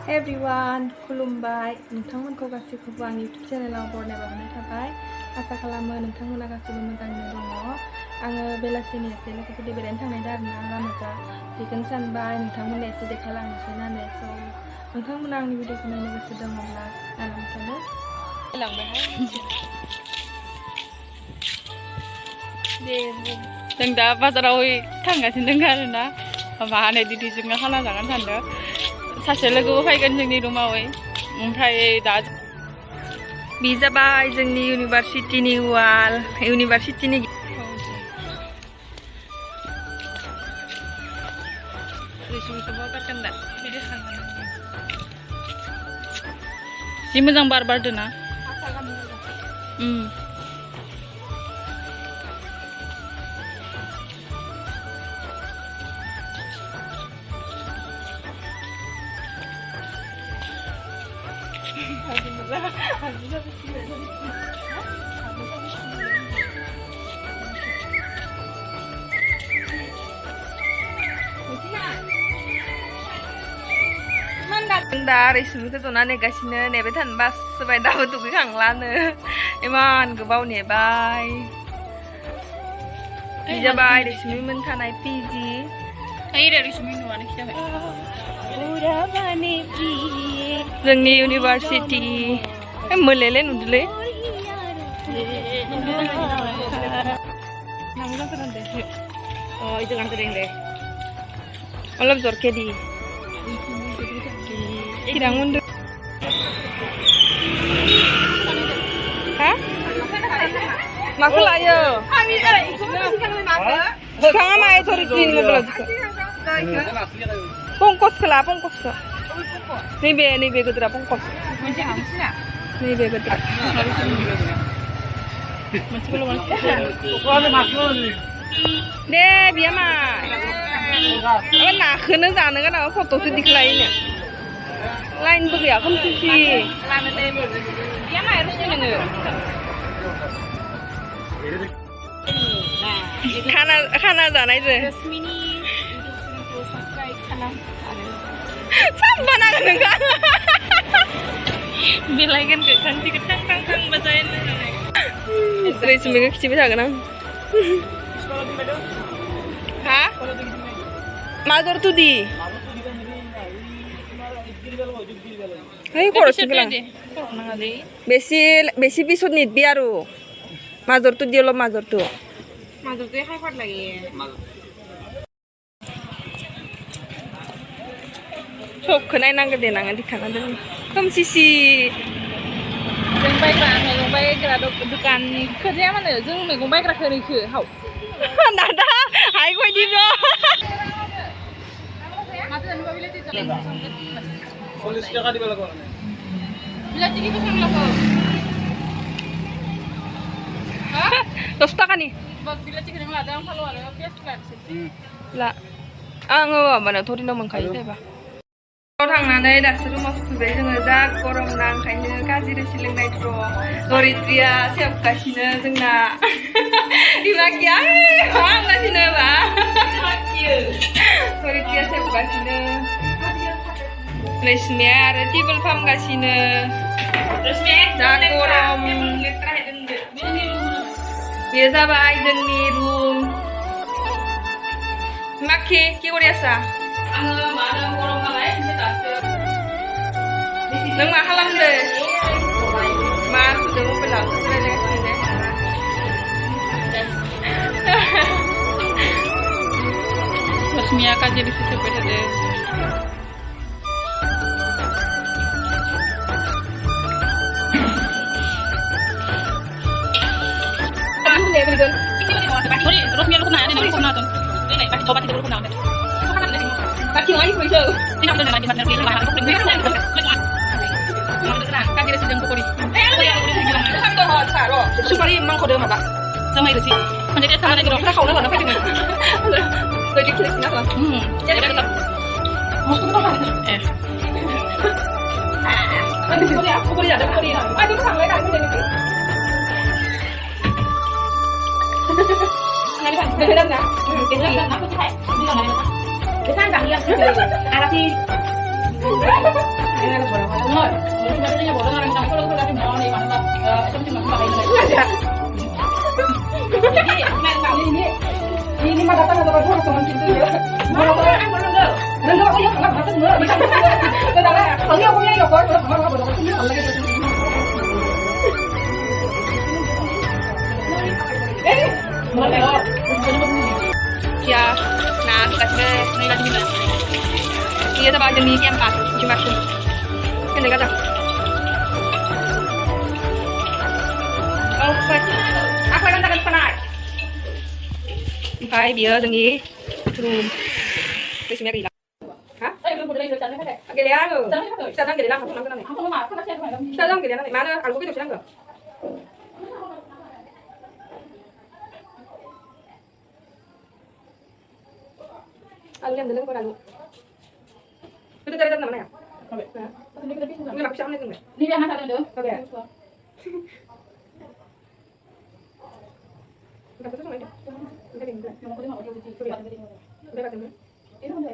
everyone, खुलुमबाय नोंथांमोनखौ गासैखौबो आंनि YouTube चेनेलाव बरायना लाबोनाय थाबाय। आसा खालामो नोंथांमोना गासैबो मोजाङैनो दङ। आङो बेलासिनि एसे लोगोफोरजों बेरायनो थांनायदों आरोना लामाजा बेखौनो सानबाय नोंथांमोननो एसे देखायलांनोसै होननानै। स' नोंथांमोना आंनि भिडिअखौ नायनो गोसो दङब्ला नायलांनो जों दा बाजाराव थांगासिनो दङ आरोना माबा होनो दिदिजोंनो खाना जागोन सानदों। सासे लोगोबो फैगोन जोंनि रुमाव। ओमफ्राय दा बे जाबाय जोंनि इउनिभारसिटिनि वाल इउनिभारसिटिनि जि मोजां बार बारदों ना। दा रैसुमिखौ जना नेगासिनो नेबाय थानो बासोबाय दाबो दुगैखांलानो इमान गोबाव नेबाय। बे जाबाय रैसुमि मोनखानाय पिजि। जोंनि university मोलेले नुदोलै अलप जरखे di kirang mundur. Hah? Maku lah yo. Kang ama itu ritin mo bela juga. Pongkos kela pongkos. Nih be gedra pongkos. Nih be gedra. Masih belum masuk. Deh biar mah. Apa nak kena sana kan apa foto sedih lainnya. Lain bagi aku sih. Dia mah harusnya denger. Kana sana itu. Resmini untuk subscribe channel. Sampai nak dengar. Bilangin ke kang bacain. Terus seminggu kecil bisa kan? Hah? Mazur tuh di. Hei, kok harus bilang? Besi pisut nih biaru. Mazur tuh dia lo mazur tuh. Mazur tuh hai kuat lagi. Cok kenai nang gede nang di kanan deh. Kamu sisi. Jeng baik kerada dukan kerja mana? Jeng megong baik kerja ni ke? Hau. Nada, hai kau di bawah. Polis jaga di belakang. Bila tinggi tu sang lapor. Hah? Dosta kan ni? Bila tinggi ni ada yang follow ada, bias kan? Lah, anggo mana thori no mangkai deh bah. थांनानै दासो रुमाव सफैबाय जोङो जा गरम ना ओंखायनो गाज्रि रोसि लोंनाय दङ। दरिद्रिया सेबगासिनो जोंना बिमाखिया हांगासिनो बा दरिद्रिया सेबगासिनो रैसुमिया आरो टेबोल फाहामगासिनो जा गरम। बेयो जाबाय जोंनि रुम। माखि কি কৰি আছা? आङो मानो गरम नालाय दासो नों मा खालामदो? मा सुदों मबाइलाव रायलायगासिनो दे। रश्मिया काजि रिसि सोबाय थादो। रश्मिया lu kenal nih kenal tuh. Ini pas coba tidur kenal deh. Kaki lagi bisa. Tinggal benar lagi benar pilih bahan untuk benar. Kaki dia sedang pukuli. Sampai hot saro. Supaya emang kode apa? Sama itu sih. Menjadi sama lagi dong. Kau nak apa ini? Jadi klik nak lah. Jadi tetap. Mau apa? Pukuli ada pukuli. Aduh sampai kan jadi. Nanti kan benar enggak? Benar aku cek. Bilang mana? Kesan jangan lihat. Arah sih. Terima datang ke tempat gua sama gitu ya. Mau apa? Đừng có có thằng sức nữa, bị cái đó là thằng không nghe được rồi, thằng nó vừa không biết thằng này kia nah kasih ini lagi gimana? Iya sama jenis yang 4 cuma sih. Ini kata. Oke, aku akan tangan penat. Phải bia từng gì, room, cái gì vậy? Hả? Cái đấy rồi. Sao đang cái đấy làm không cái này? Sao đang cái đấy làm? Mà nó ăn cái đồ sao được? Alu yang dalam kau alu. Itu dari dalam mana ya? Ini nak pisang ni tu ni. Ni dia nak ada dah. Okay. Kita tu mana? Kita ni. Yang kau tengok dia kecil. Kita kat sini. Ini mana?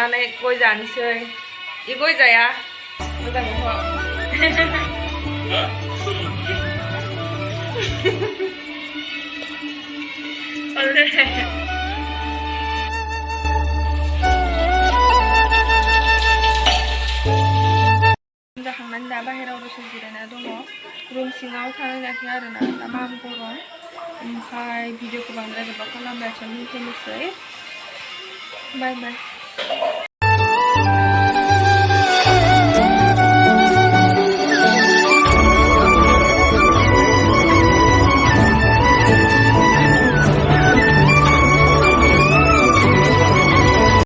Này gôi già đi chơi đi gôi giày à gôi giày không họ जाखांनानै दा बाहेरायाव दसे जिरायना दङ room सिङाव थानो जायाखै आरोना तामाम गरम ओमफ्राय भिडिअखौ बांद्राय गोबाव खालामब्लासो मिन्थिनोसै बाय बाय